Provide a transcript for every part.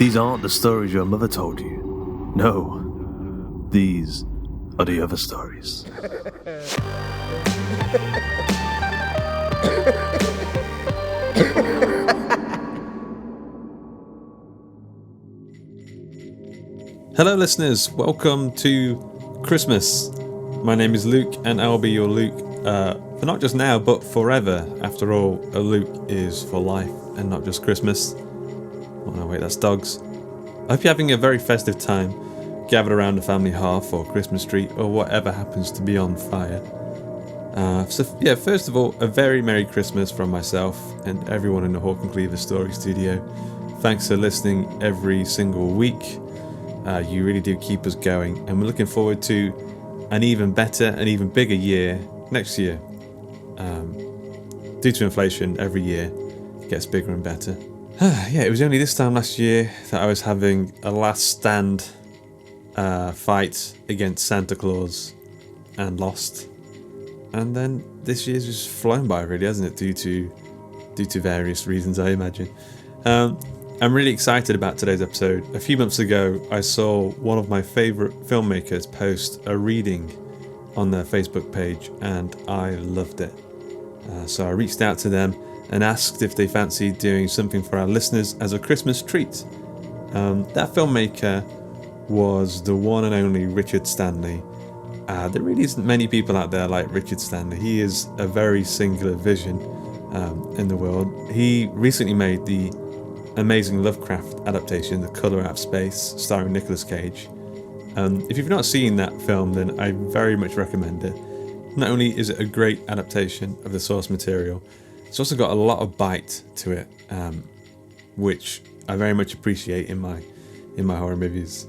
These aren't the stories your mother told you. No, these are the other stories. Hello listeners, welcome to Christmas. My name is Luke and I'll be your Luke for not just now but forever. After all, a Luke is for life and not just Christmas. Oh no, wait, that's dogs. I hope you're having a very festive time, gathered around the family hearth or Christmas tree or whatever happens to be on fire. First of all, a very Merry Christmas from myself and everyone in the Hawk and Cleaver Story Studio. Thanks for listening every single week. You really do keep us going, and we're looking forward to an even better and even bigger year next year. Due to inflation, every year it gets bigger and better. It was only this time last year that I was having a last stand fight against Santa Claus and lost. And then this year's just flown by, really, hasn't it? Due to various reasons, I imagine. I'm really excited about today's episode. A few months ago, I saw one of my favourite filmmakers post a reading on their Facebook page, and I loved it. So I reached out to them and asked if they fancied doing something for our listeners as a Christmas treat. That filmmaker was the one and only Richard Stanley. There really isn't many people out there like Richard Stanley. He is a very singular vision in the world. He recently made the amazing Lovecraft adaptation, The Colour Out of Space, starring Nicolas Cage. If you've not seen that film, then I very much recommend it. Not only is it a great adaptation of the source material, it's also got a lot of bite to it, which I very much appreciate in my horror movies.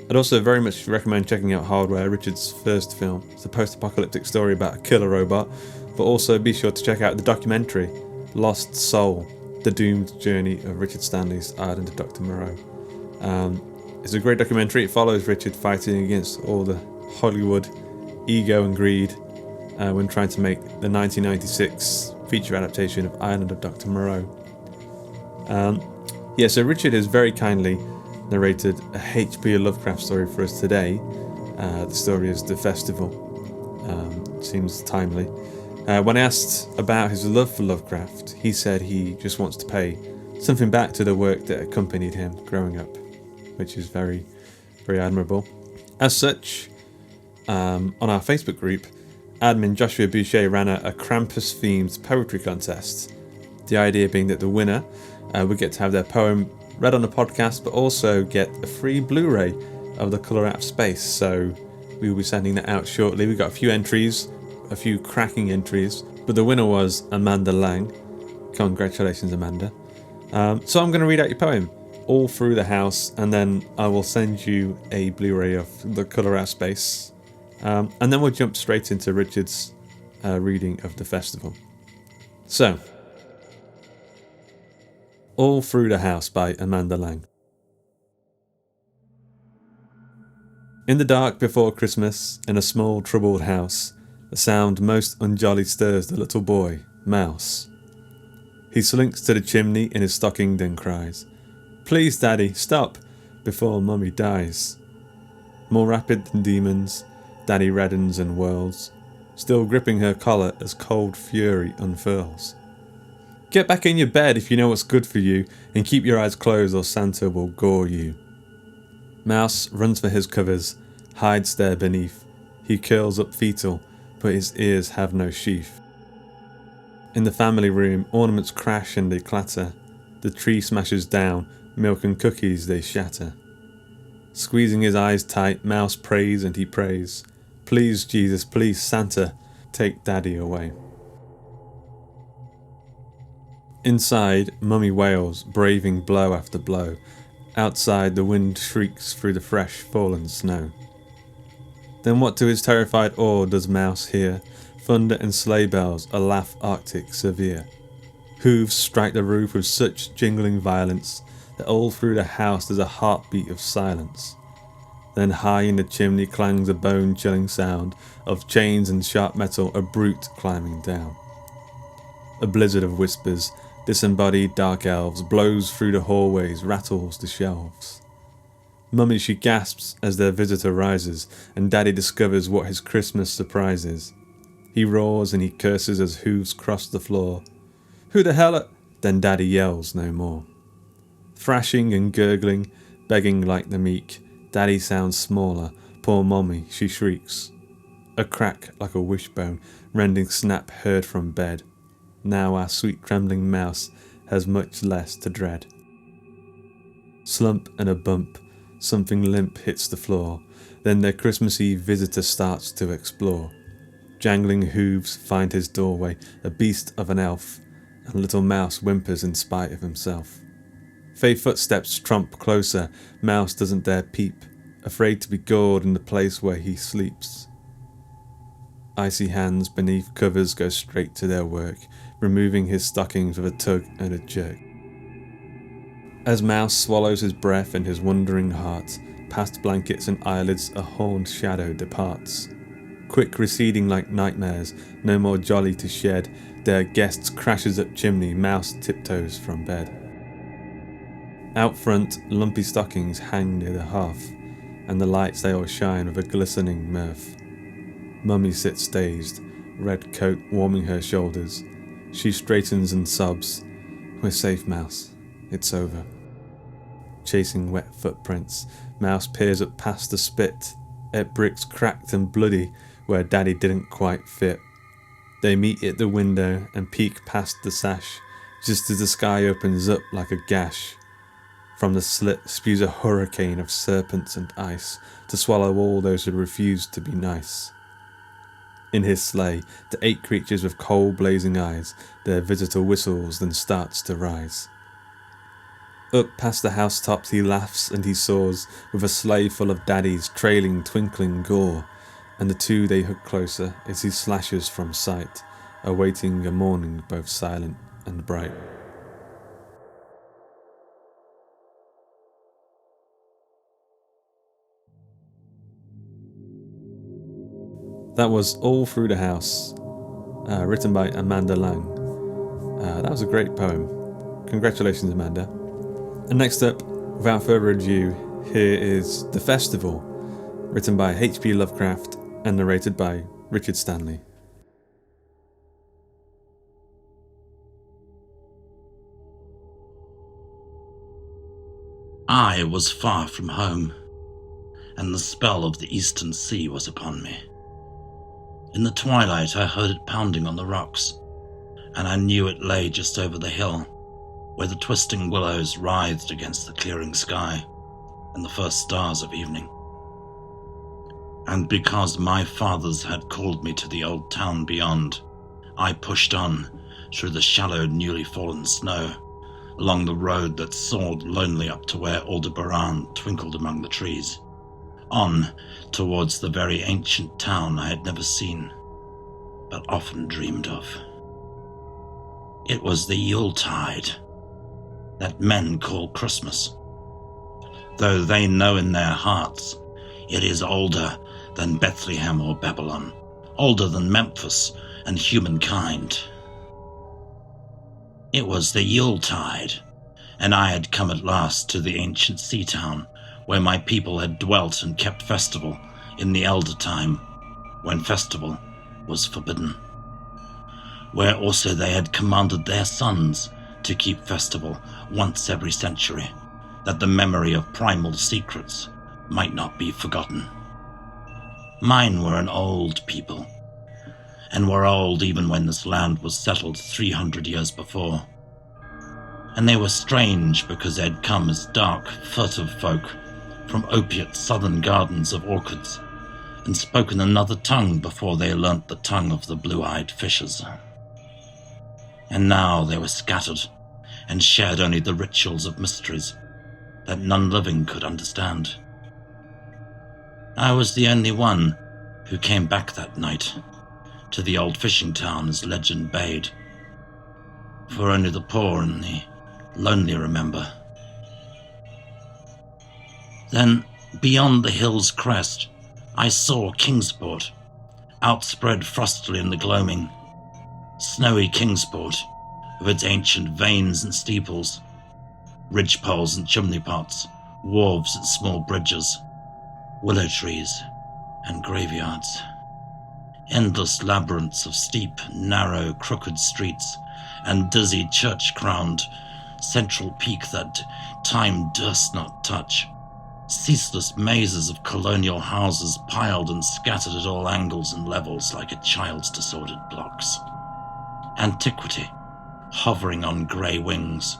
I'd also very much recommend checking out Hardware, Richard's first film. It's a post-apocalyptic story about a killer robot, but also be sure to check out the documentary, Lost Soul, The Doomed Journey of Richard Stanley's Island of Dr. Moreau. It's a great documentary. It follows Richard fighting against all the Hollywood ego and greed when trying to make the 1996 feature adaptation of Island of Dr. Moreau. So Richard has very kindly narrated a H.P. Lovecraft story for us today. The story is The Festival. Seems timely. When asked about his love for Lovecraft, he said he just wants to pay something back to the work that accompanied him growing up, which is very, very admirable. As such, on our Facebook group, admin Joshua Boucher ran a Krampus-themed poetry contest. The idea being that the winner would get to have their poem read on the podcast, but also get a free Blu-ray of The Colour Out of Space. So we will be sending that out shortly. We got a few entries. A few cracking entries, but the winner was Amanda Lang. Congratulations, Amanda. So I'm going to read out your poem all through the house, and then I will send you a Blu-ray of The Colour Out of Space, and then we'll jump straight into Richard's reading of The Festival. So, All Through the House by Amanda Lang. In the dark before Christmas, in a small troubled house, the sound most unjolly stirs the little boy, Mouse. He slinks to the chimney in his stockinged and cries, "Please, Daddy, stop, before Mummy dies." More rapid than demons, Daddy reddens and whirls, still gripping her collar as cold fury unfurls. "Get back in your bed if you know what's good for you, and keep your eyes closed or Santa will gore you." Mouse runs for his covers, hides there beneath. He curls up fetal, but his ears have no sheath. In the family room, ornaments crash and they clatter. The tree smashes down, milk and cookies they shatter. Squeezing his eyes tight, Mouse prays and he prays, "Please, Jesus, please, Santa, take Daddy away." Inside, Mummy wails, braving blow after blow. Outside, the wind shrieks through the fresh fallen snow. Then what to his terrified awe does Mouse hear? Thunder and sleigh bells, a laugh arctic severe. Hooves strike the roof with such jingling violence that all through the house there's a heartbeat of silence. Then high in the chimney clangs a bone-chilling sound of chains and sharp metal, a brute climbing down. A blizzard of whispers, disembodied dark elves, blows through the hallways, rattles the shelves. Mummy, she gasps as their visitor rises, and Daddy discovers what his Christmas surprise is. He roars and he curses as hooves cross the floor. Who the hell Then Daddy yells no more. Thrashing and gurgling, begging like the meek, Daddy sounds smaller, poor Mummy, she shrieks. A crack like a wishbone, rending snap heard from bed. Now our sweet trembling mouse has much less to dread. Slump and a bump, something limp hits the floor, then their Christmas Eve visitor starts to explore. Jangling hooves find his doorway, a beast of an elf, and little mouse whimpers in spite of himself. Fey footsteps trump closer, mouse doesn't dare peep, afraid to be gored in the place where he sleeps. Icy hands beneath covers go straight to their work, removing his stockings with a tug and a jerk. As mouse swallows his breath in his wondering heart, past blankets and eyelids a horned shadow departs. Quick receding like nightmares, no more jolly to shed, their guests crashes up chimney, mouse tiptoes from bed. Out front, lumpy stockings hang near the hearth, and the lights they all shine with a glistening mirth. Mummy sits dazed, red coat warming her shoulders. She straightens and sobs. We're safe, mouse. It's over. Chasing wet footprints, mouse peers up past the spit, at bricks cracked and bloody where Daddy didn't quite fit. They meet at the window and peek past the sash, just as the sky opens up like a gash. From the slit spews a hurricane of serpents and ice to swallow all those who refuse to be nice. In his sleigh, the 8 creatures with coal blazing eyes, their visitor whistles then starts to rise. Up past the housetops he laughs and he soars, with a sleigh full of daddies trailing twinkling gore, and the 2 they hug closer as he slashes from sight, awaiting a morning both silent and bright. That was All Through the House, written by Amanda Lang. That was a great poem. Congratulations, Amanda. And next up, without further ado, here is The Festival, written by H.P. Lovecraft and narrated by Richard Stanley. I was far from home, and the spell of the eastern sea was upon me. In the twilight I heard it pounding on the rocks, and I knew it lay just over the hill, where the twisting willows writhed against the clearing sky and the first stars of evening. And because my fathers had called me to the old town beyond, I pushed on through the shallow, newly fallen snow, along the road that soared lonely up to where Aldebaran twinkled among the trees, on towards the very ancient town I had never seen, but often dreamed of. It was the Yuletide, that men call Christmas, though they know in their hearts it is older than Bethlehem or Babylon, older than Memphis and humankind. It was the Yuletide, and I had come at last to the ancient sea town where my people had dwelt and kept festival in the elder time, when festival was forbidden, where also they had commanded their sons to keep festival once every century, that the memory of primal secrets might not be forgotten. Mine were an old people, and were old even when this land was settled 300 years before. And they were strange because they had come as dark, furtive folk from opiate southern gardens of orchids, and spoken another tongue before they learnt the tongue of the blue-eyed fishes. And now they were scattered, and shared only the rituals of mysteries that none living could understand. I was the only one who came back that night to the old fishing town as legend bade, for only the poor and the lonely remember. Then, beyond the hill's crest, I saw Kingsport, outspread frostily in the gloaming, snowy Kingsport, of its ancient vanes and steeples, ridgepoles and chimney pots, wharves and small bridges, willow trees and graveyards. Endless labyrinths of steep, narrow, crooked streets, and dizzy church-crowned central peak that time durst not touch. Ceaseless mazes of colonial houses piled and scattered at all angles and levels like a child's disordered blocks. Antiquity, hovering on grey wings,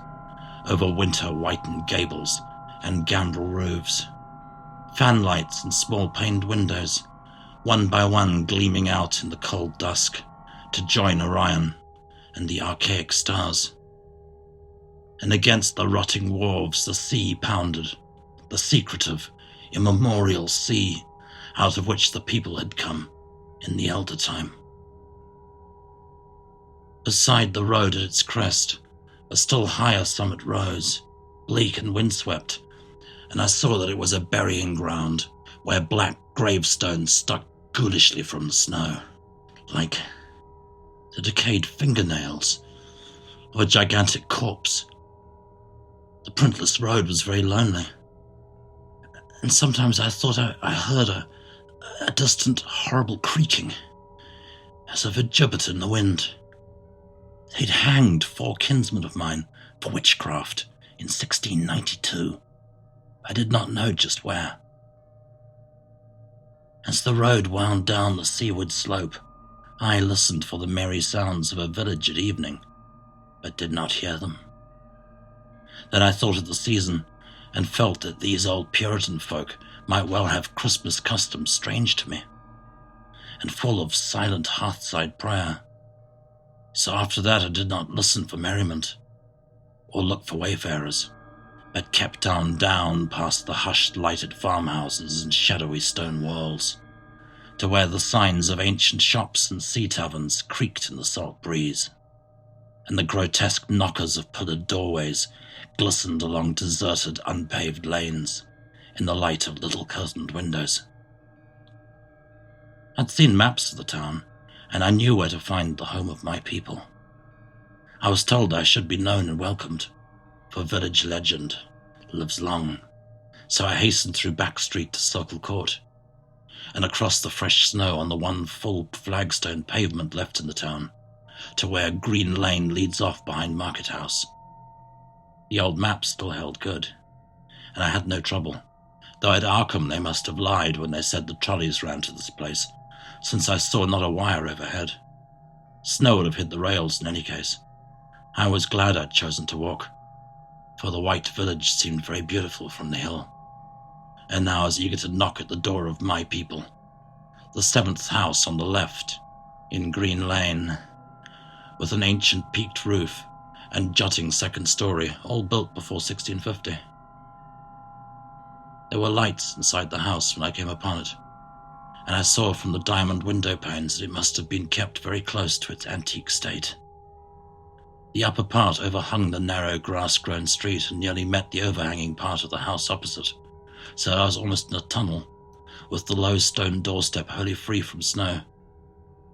over winter-whitened gables and gambrel roofs. Fanlights and small-paned windows, one by one gleaming out in the cold dusk to join Orion and the archaic stars. And against the rotting wharves the sea pounded, the secretive, immemorial sea out of which the people had come in the elder time. Beside the road at its crest, a still higher summit rose, bleak and windswept, and I saw that it was a burying ground where black gravestones stuck ghoulishly from the snow, like the decayed fingernails of a gigantic corpse. The printless road was very lonely, and sometimes I thought I heard a distant, horrible creaking, as of a gibbet in the wind. They'd hanged 4 kinsmen of mine for witchcraft in 1692. I did not know just where. As the road wound down the seaward slope, I listened for the merry sounds of a village at evening, but did not hear them. Then I thought of the season, and felt that these old Puritan folk might well have Christmas customs strange to me, and full of silent hearthside prayer. So after that I did not listen for merriment, or look for wayfarers, but kept on down past the hushed lighted farmhouses and shadowy stone walls, to where the signs of ancient shops and sea taverns creaked in the salt breeze, and the grotesque knockers of pillared doorways glistened along deserted, unpaved lanes in the light of little curtained windows. I'd seen maps of the town, and I knew where to find the home of my people. I was told I should be known and welcomed, for village legend lives long. So I hastened through Back Street to Circle Court, and across the fresh snow on the one full flagstone pavement left in the town, to where Green Lane leads off behind Market House. The old map still held good, and I had no trouble, though at Arkham they must have lied when they said the trolleys ran to this place, since I saw not a wire overhead. Snow would have hit the rails in any case. I was glad I'd chosen to walk, for the white village seemed very beautiful from the hill, and now I was eager to knock at the door of my people, the 7th house on the left, in Green Lane, with an ancient peaked roof and jutting 2nd story, all built before 1650. There were lights inside the house when I came upon it, and I saw from the diamond window panes that it must have been kept very close to its antique state. The upper part overhung the narrow grass-grown street and nearly met the overhanging part of the house opposite, so I was almost in a tunnel, with the low stone doorstep wholly free from snow.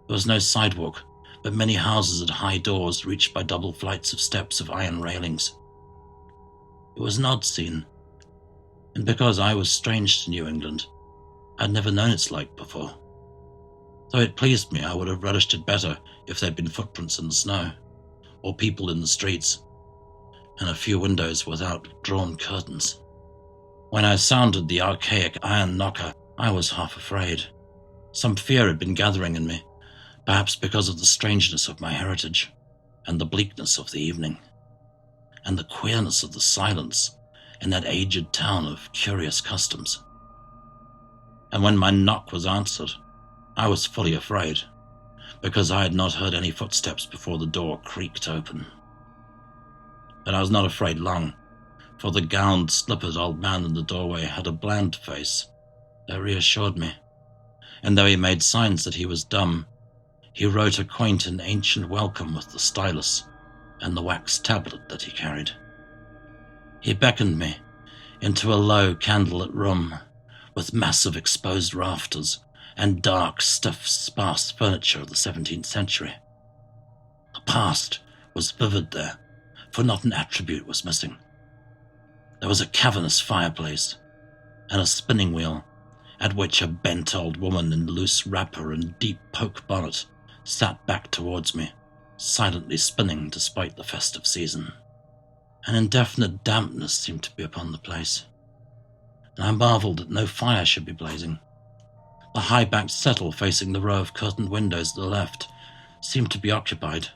There was no sidewalk, but many houses had high doors reached by double flights of steps of iron railings. It was an odd scene, and because I was strange to New England, I'd never known its like before. Though it pleased me, I would have relished it better if there'd been footprints in the snow, or people in the streets, and a few windows without drawn curtains. When I sounded the archaic iron knocker, I was half afraid. Some fear had been gathering in me, perhaps because of the strangeness of my heritage, and the bleakness of the evening, and the queerness of the silence in that aged town of curious customs. And when my knock was answered, I was fully afraid, because I had not heard any footsteps before the door creaked open. But I was not afraid long, for the gowned, slippered old man in the doorway had a bland face that reassured me, and though he made signs that he was dumb, he wrote a quaint and ancient welcome with the stylus and the wax tablet that he carried. He beckoned me into a low candlelit room with massive exposed rafters and dark, stiff, sparse furniture of the 17th century. The past was vivid there, for not an attribute was missing. There was a cavernous fireplace, and a spinning wheel, at which a bent old woman in loose wrapper and deep poke bonnet sat back towards me, silently spinning despite the festive season. An indefinite dampness seemed to be upon the place, and I marvelled that no fire should be blazing. The high-backed settle facing the row of curtained windows to the left seemed to be occupied,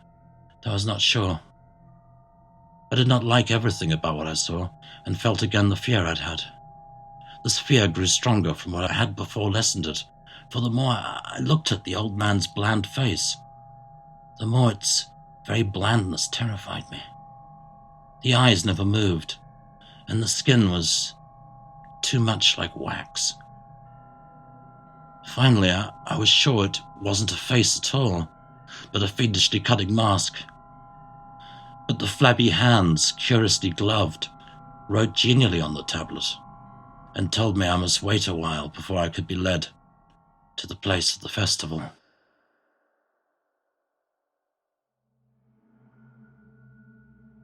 though I was not sure. I did not like everything about what I saw, and felt again the fear I'd had. This fear grew stronger from what I had before lessened it, for the more I looked at the old man's bland face, the more its very blandness terrified me. The eyes never moved, and the skin was too much like wax. Finally, I was sure it wasn't a face at all, but a fiendishly cunning mask. But the flabby hands, curiously gloved, wrote genially on the tablet, and told me I must wait a while before I could be led to the place of the festival.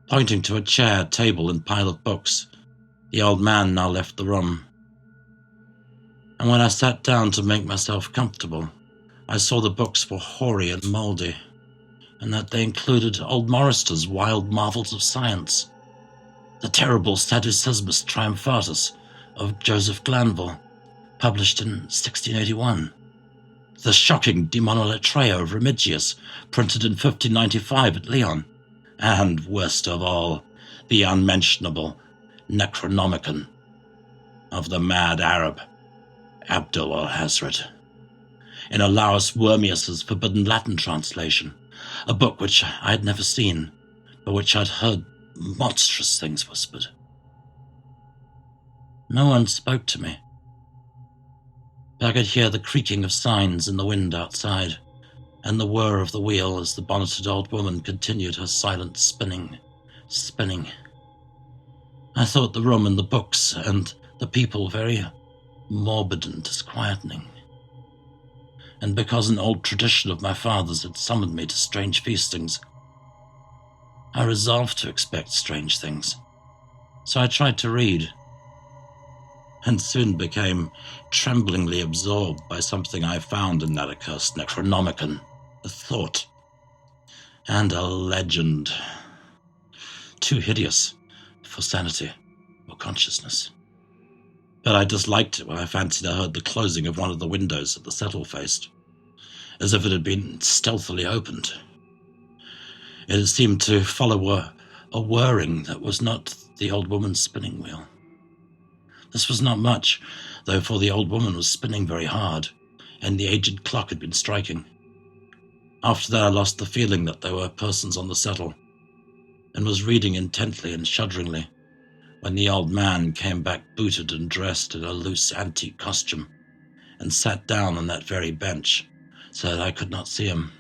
Pointing to a chair, table, and pile of books, the old man now left the room. And when I sat down to make myself comfortable, I saw the books were hoary and mouldy, and that they included old Morrister's Wild Marvels of Science, the terrible Sadducismus Triumphatus of Joseph Glanville, published in 1681, the shocking De Monoletreo of Remigius, printed in 1595 at Lyon, and, worst of all, the unmentionable Necronomicon of the mad Arab Abdul al-Hazred, in Olaus Wormius's forbidden Latin translation, a book which I had never seen, but which I'd heard monstrous things whispered. No one spoke to me, but I could hear the creaking of signs in the wind outside, and the whir of the wheel as the bonneted old woman continued her silent spinning. I thought the room and the books and the people very morbid and disquietening. And because an old tradition of my father's had summoned me to strange feastings, I resolved to expect strange things. So I tried to read, and soon became tremblingly absorbed by something I found in that accursed Necronomicon, a thought and a legend, too hideous for sanity or consciousness. But I disliked it when I fancied I heard the closing of one of the windows that the settle faced, as if it had been stealthily opened. It had seemed to follow a whirring that was not the old woman's spinning wheel. This was not much, though, for the old woman was spinning very hard, and the aged clock had been striking. After that I lost the feeling that there were persons on the settle, and was reading intently and shudderingly, when the old man came back booted and dressed in a loose antique costume, and sat down on that very bench, so that I could not see him.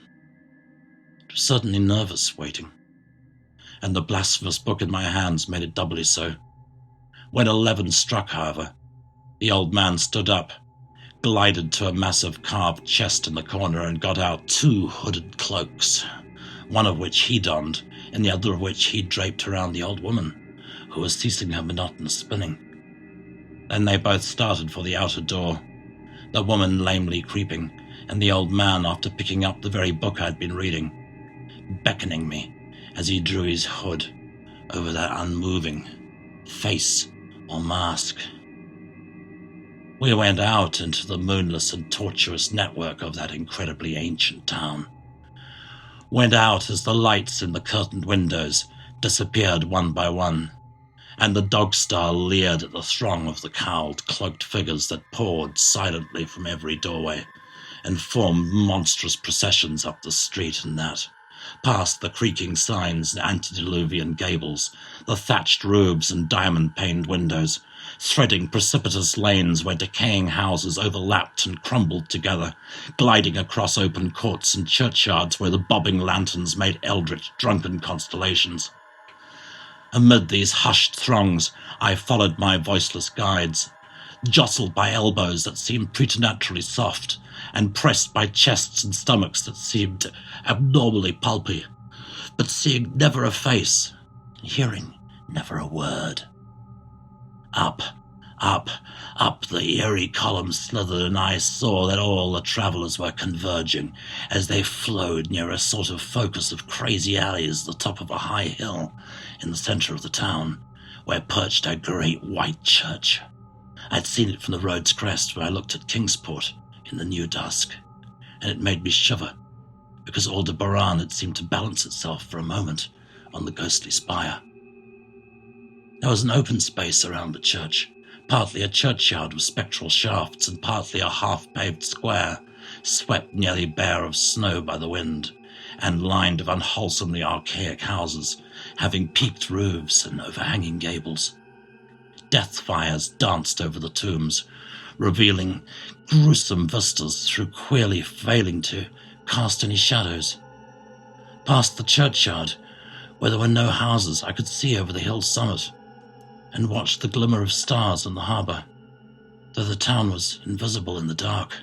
It was certainly nervous waiting, and the blasphemous book in my hands made it doubly so. When 11 struck, however, the old man stood up, glided to a massive carved chest in the corner, and got out 2 hooded cloaks, one of which he donned, and the other of which he draped around the old woman, who was ceasing her monotonous spinning. Then they both started for the outer door, the woman lamely creeping, and the old man, after picking up the very book I'd been reading, beckoning me as he drew his hood over that unmoving face or mask. We went out into the moonless and tortuous network of that incredibly ancient town. Went out as the lights in the curtained windows disappeared one by one, and the dog star leered at the throng of the cowled, cloaked figures that poured silently from every doorway, and formed monstrous processions up the street and that, past the creaking signs and antediluvian gables, the thatched roofs and diamond-paned windows, threading precipitous lanes where decaying houses overlapped and crumbled together, gliding across open courts and churchyards where the bobbing lanterns made eldritch, drunken constellations. Amid these hushed throngs, I followed my voiceless guides, jostled by elbows that seemed preternaturally soft, and pressed by chests and stomachs that seemed abnormally pulpy, but seeing never a face, hearing never a word. Up, up, up the eerie columns slithered, and I saw that all the travellers were converging as they flowed near a sort of focus of crazy alleys at the top of a high hill in the centre of the town, where perched a great white church. I'd seen it from the road's crest when I looked at Kingsport in the new dusk, and it made me shiver, because Aldebaran had seemed to balance itself for a moment on the ghostly spire. There was an open space around the church, partly a churchyard with spectral shafts and partly a half-paved square, swept nearly bare of snow by the wind, and lined with unwholesomely archaic houses, having peaked roofs and overhanging gables. Death fires danced over the tombs, revealing gruesome vistas through queerly failing to cast any shadows. Past the churchyard, where there were no houses, I could see over the hill's summit, and watched the glimmer of stars in the harbour, though the town was invisible in the dark.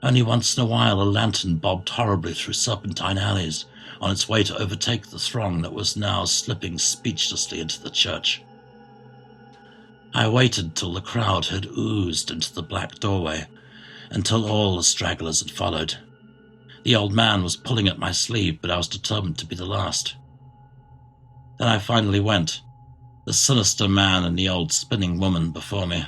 Only once in a while a lantern bobbed horribly through serpentine alleys on its way to overtake the throng that was now slipping speechlessly into the church. I waited till the crowd had oozed into the black doorway, until all the stragglers had followed. The old man was pulling at my sleeve, but I was determined to be the last. Then I finally went, the sinister man and the old spinning woman before me.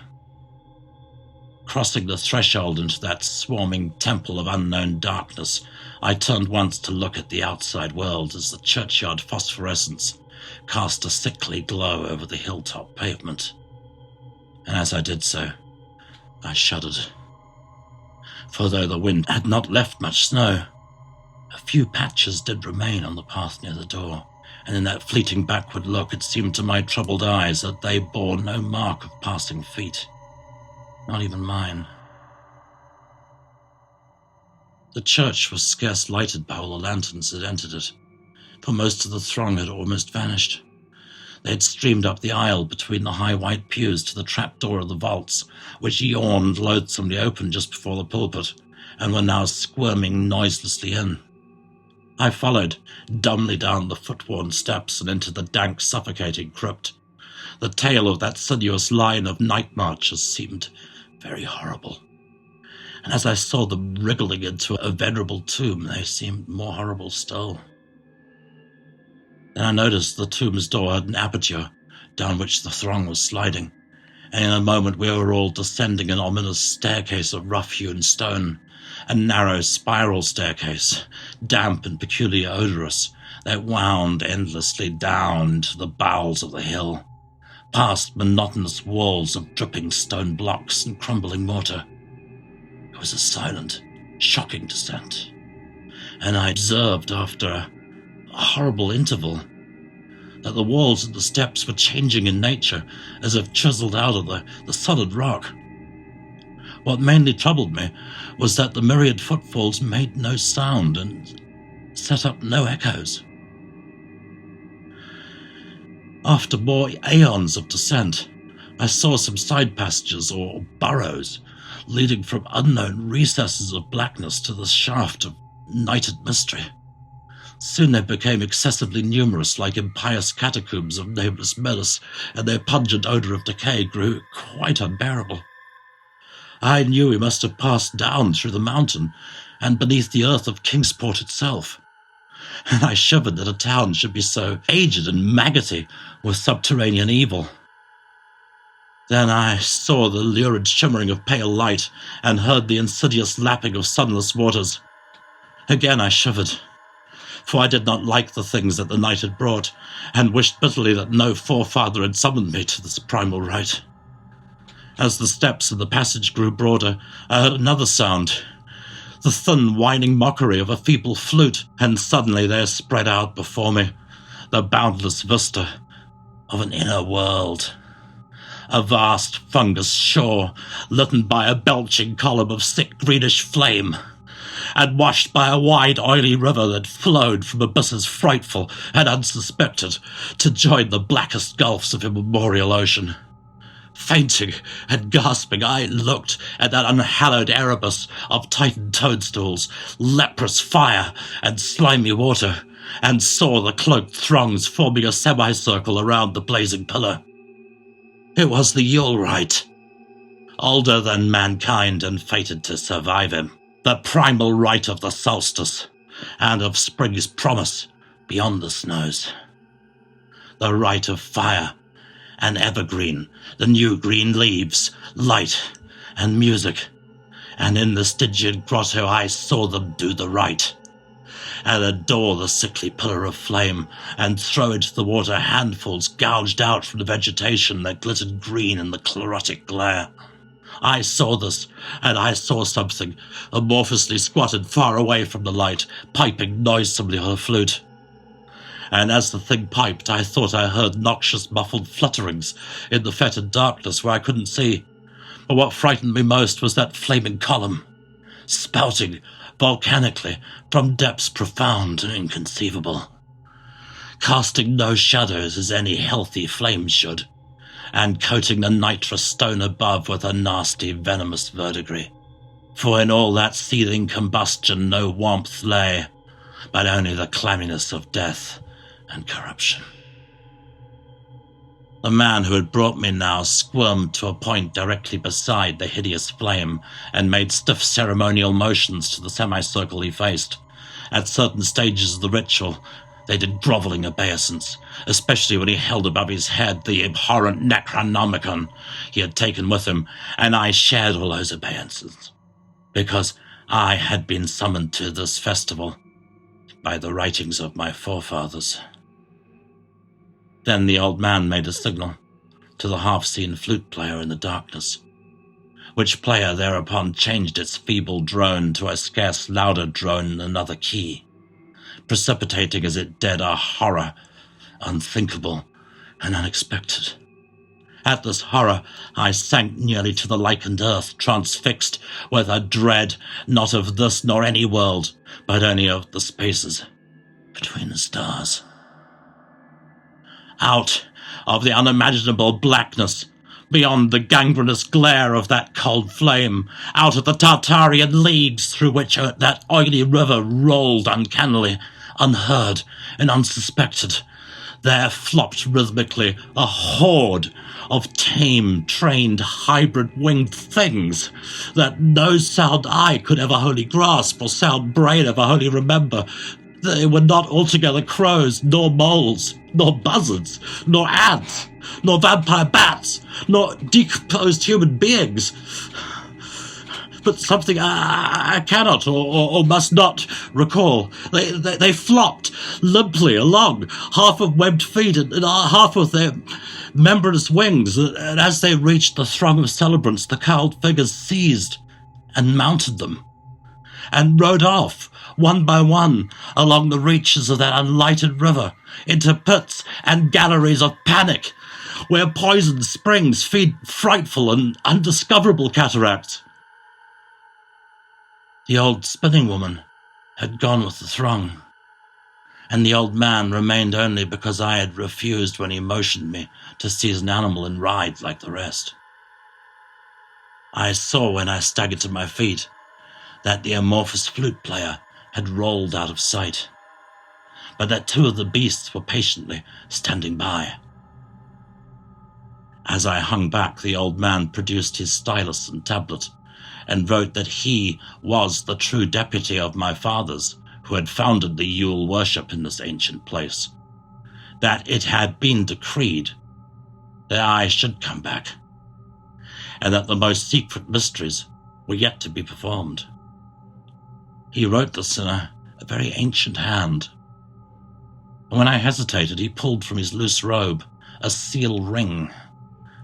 Crossing the threshold into that swarming temple of unknown darkness, I turned once to look at the outside world as the churchyard phosphorescence cast a sickly glow over the hilltop pavement. And as I did so, I shuddered. For though the wind had not left much snow, a few patches did remain on the path near the door, and in that fleeting backward look it seemed to my troubled eyes that they bore no mark of passing feet, not even mine. The church was scarce lighted by all the lanterns that entered it, for most of the throng had almost vanished. They had streamed up the aisle between the high white pews to the trapdoor of the vaults, which yawned loathsomely open just before the pulpit, and were now squirming noiselessly in. I followed, dumbly down the foot-worn steps and into the dank, suffocating crypt. The tale of that sinuous line of night marchers seemed very horrible, and as I saw them wriggling into a venerable tomb, they seemed more horrible still. Then I noticed the tomb's door had an aperture down which the throng was sliding, and in a moment we were all descending an ominous staircase of rough-hewn stone, a narrow spiral staircase, damp and peculiarly odorous, that wound endlessly down to the bowels of the hill, past monotonous walls of dripping stone blocks and crumbling mortar. It was a silent, shocking descent, and I observed after a horrible interval that the walls and the steps were changing in nature as if chiseled out of the solid rock. What mainly troubled me was that the myriad footfalls made no sound and set up no echoes. After more aeons of descent, I saw some side passages or burrows leading from unknown recesses of blackness to the shaft of nighted mystery. Soon they became excessively numerous, like impious catacombs of nameless menace, and their pungent odour of decay grew quite unbearable. I knew we must have passed down through the mountain and beneath the earth of Kingsport itself, and I shivered that a town should be so aged and maggoty with subterranean evil. Then I saw the lurid shimmering of pale light and heard the insidious lapping of sunless waters. Again I shivered, for I did not like the things that the night had brought, and wished bitterly that no forefather had summoned me to this primal rite. As the steps in the passage grew broader, I heard another sound, the thin, whining mockery of a feeble flute, and suddenly there spread out before me the boundless vista of an inner world. A vast fungus shore, lit by a belching column of thick greenish flame, and washed by a wide oily river that flowed from abysses frightful and unsuspected to join the blackest gulfs of immemorial ocean. Fainting and gasping, I looked at that unhallowed Erebus of titan toadstools, leprous fire, and slimy water, and saw the cloaked throngs forming a semicircle around the blazing pillar. It was the Yule Rite, older than mankind and fated to survive him, the primal rite of the solstice and of spring's promise beyond the snows. The rite of fire and evergreen, the new green leaves, light and music, and in the Stygian grotto I saw them do the rite, and adore the sickly pillar of flame, and throw into the water handfuls gouged out from the vegetation that glittered green in the chlorotic glare. I saw this, and I saw something, amorphously squatted far away from the light, piping noisomely on a flute. And as the thing piped, I thought I heard noxious muffled flutterings in the fetid darkness where I couldn't see. But what frightened me most was that flaming column, spouting volcanically from depths profound and inconceivable, casting no shadows as any healthy flame should, and coating the nitrous stone above with a nasty venomous verdigris. For in all that seething combustion no warmth lay, but only the clamminess of death and corruption. The man who had brought me now squirmed to a point directly beside the hideous flame and made stiff ceremonial motions to the semicircle he faced. At certain stages of the ritual, they did grovelling obeisance, especially when he held above his head the abhorrent Necronomicon he had taken with him, and I shared all those obeisances, because I had been summoned to this festival by the writings of my forefathers. Then the old man made a signal to the half-seen flute player in the darkness, which player thereupon changed its feeble drone to a scarce louder drone in another key, precipitating as it did a horror unthinkable and unexpected. At this horror I sank nearly to the lichened earth, transfixed with a dread not of this nor any world, but only of the spaces between the stars. Out of the unimaginable blackness, beyond the gangrenous glare of that cold flame, out of the Tartarian leagues through which that oily river rolled uncannily, unheard and unsuspected, there flopped rhythmically a horde of tame, trained, hybrid winged things that no sound eye could ever wholly grasp or sound brain ever wholly remember. They were not altogether crows, nor moles, nor buzzards, nor ants, nor vampire bats, nor decomposed human beings, but something I cannot or must not recall. They flopped limply along, half of webbed feet and half of their membranous wings, and as they reached the throng of celebrants, the cowled figures seized and mounted them, and rode off, one by one, along the reaches of that unlighted river, into pits and galleries of panic, where poisoned springs feed frightful and undiscoverable cataracts. The old spinning woman had gone with the throng, and the old man remained only because I had refused when he motioned me to seize an animal and ride like the rest. I saw when I staggered to my feet that the amorphous flute player had rolled out of sight, but that two of the beasts were patiently standing by. As I hung back, the old man produced his stylus and tablet, and wrote that he was the true deputy of my fathers, who had founded the Yule worship in this ancient place, that it had been decreed that I should come back, and that the most secret mysteries were yet to be performed. He wrote this in a very ancient hand, and when I hesitated, he pulled from his loose robe a seal ring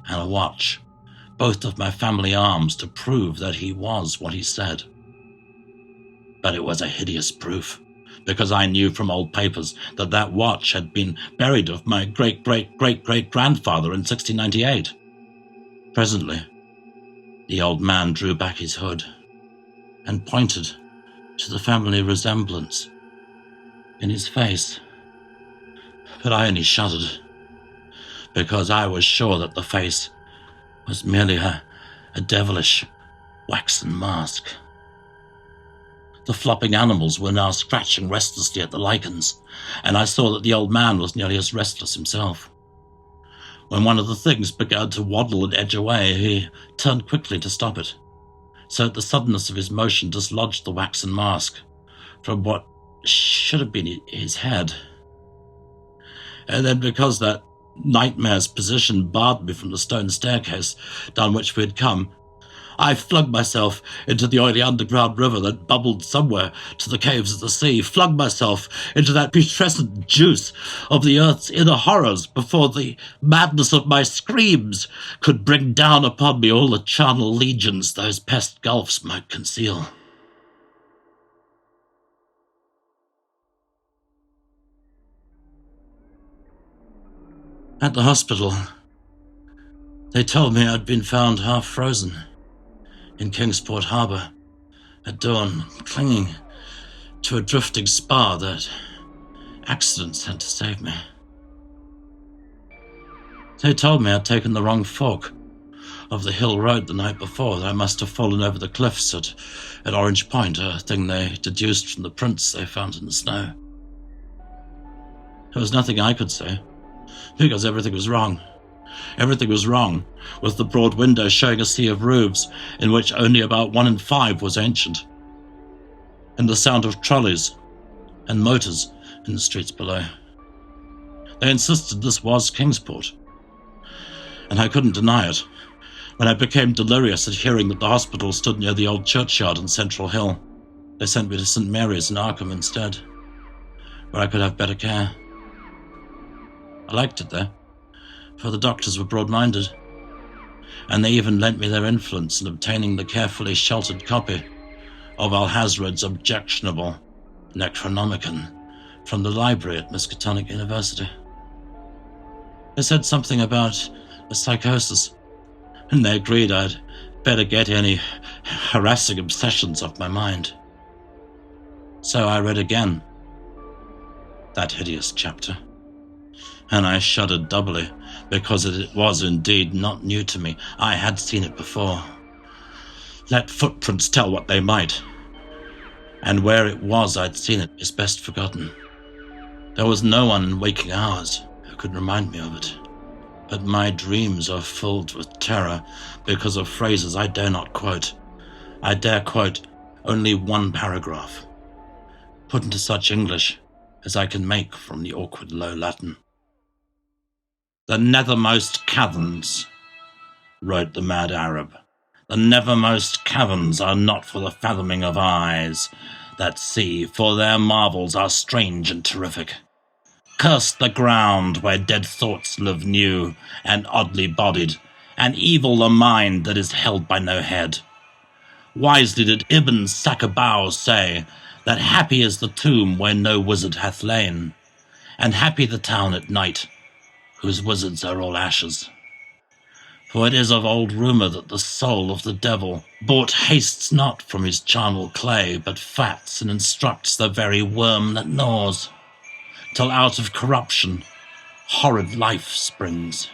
and a watch, both of my family arms, to prove that he was what he said. But it was a hideous proof, because I knew from old papers that that watch had been buried of my great-great-great-great-grandfather in 1698. Presently, the old man drew back his hood and pointed to the family resemblance in his face, but I only shuddered, because I was sure that the face was merely a devilish waxen mask. The flopping animals were now scratching restlessly at the lichens, and I saw that the old man was nearly as restless himself. When one of the things began to waddle and edge away, he turned quickly to stop it, so that the suddenness of his motion dislodged the waxen mask from what should have been his head. And then, because that nightmare's position barred me from the stone staircase down which we had come, I flung myself into the oily underground river that bubbled somewhere to the caves of the sea, flung myself into that putrescent juice of the earth's inner horrors before the madness of my screams could bring down upon me all the charnel legions those pest gulfs might conceal. At the hospital, they told me I'd been found half frozen in Kingsport Harbour at dawn, clinging to a drifting spar that accident sent to save me. They told me I'd taken the wrong fork of the hill road the night before, that I must have fallen over the cliffs at Orange Point, a thing they deduced from the prints they found in the snow. There was nothing I could say, because everything was wrong. Everything was wrong, with the broad window showing a sea of roofs in which only about 1 in 5 was ancient, and the sound of trolleys and motors in the streets below. They insisted this was Kingsport, and I couldn't deny it. When I became delirious at hearing that the hospital stood near the old churchyard on Central Hill, they sent me to St. Mary's in Arkham instead, where I could have better care. I liked it there, for the doctors were broad-minded, and they even lent me their influence in obtaining the carefully sheltered copy of Alhazred's objectionable Necronomicon from the library at Miskatonic University. They said something about a psychosis, and they agreed I'd better get any harassing obsessions off my mind. So I read again that hideous chapter, and I shuddered doubly, because it was indeed not new to me. I had seen it before. Let footprints tell what they might, and where it was I'd seen it is best forgotten. There was no one in waking hours who could remind me of it, but my dreams are filled with terror because of phrases I dare not quote. I dare quote only one paragraph, put into such English as I can make from the awkward low Latin. "The nethermost caverns," wrote the mad Arab, "the nethermost caverns are not for the fathoming of eyes that see, for their marvels are strange and terrific. Curse the ground where dead thoughts live new and oddly bodied, and evil the mind that is held by no head. Wisely did Ibn Sakabau say that happy is the tomb where no wizard hath lain, and happy the town at night, whose wizards are all ashes. For it is of old rumour that the soul of the devil bought hastes not from his charnel clay, but fats and instructs the very worm that gnaws, till out of corruption horrid life springs,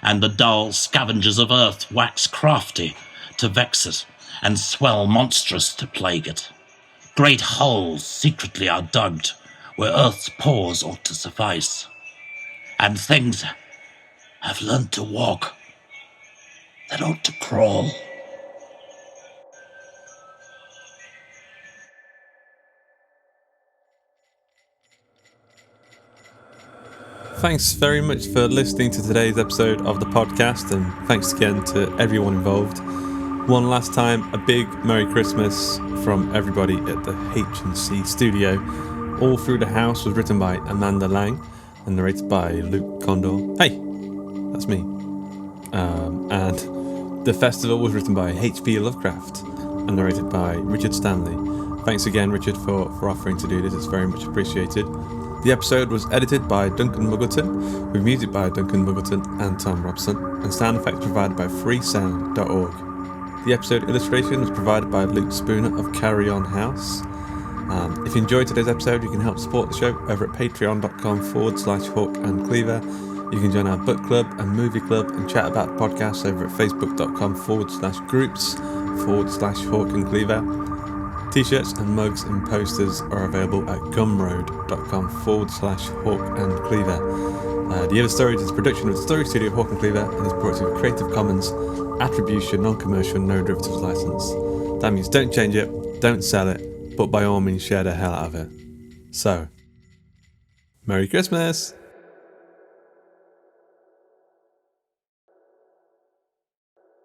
and the dull scavengers of earth wax crafty to vex it, and swell monstrous to plague it. Great holes secretly are dug, where earth's pores ought to suffice, and things have learnt to walk that ought to crawl." Thanks very much for listening to today's episode of the podcast, and thanks again to everyone involved. One last time, a big Merry Christmas from everybody at the H&C studio. All Through the House was written by Amanda Lang and narrated by Luke Condor. Hey, that's me. And The Festival was written by H.P. Lovecraft and narrated by Richard Stanley. Thanks again, Richard, for offering to do this. It's very much appreciated. The episode was edited by Duncan Muggleton, with music by Duncan Muggleton and Tom Robson, and sound effects provided by freesound.org. The episode illustration was provided by Luke Spooner of Carry On House. If you enjoyed today's episode, you can help support the show over at patreon.com/Hawk and Cleaver. You can join our book club and movie club and chat about the podcast over at facebook.com/groups/Hawk and Cleaver. T-shirts and mugs and posters are available at gumroad.com/Hawk and Cleaver. The Other Stories is a production of the Story Studio Hawk and Cleaver and is brought to you with Creative Commons Attribution, Non-Commercial, No Derivatives license. That means don't change it, don't sell it, but by all means share the hell out of it. So, Merry Christmas!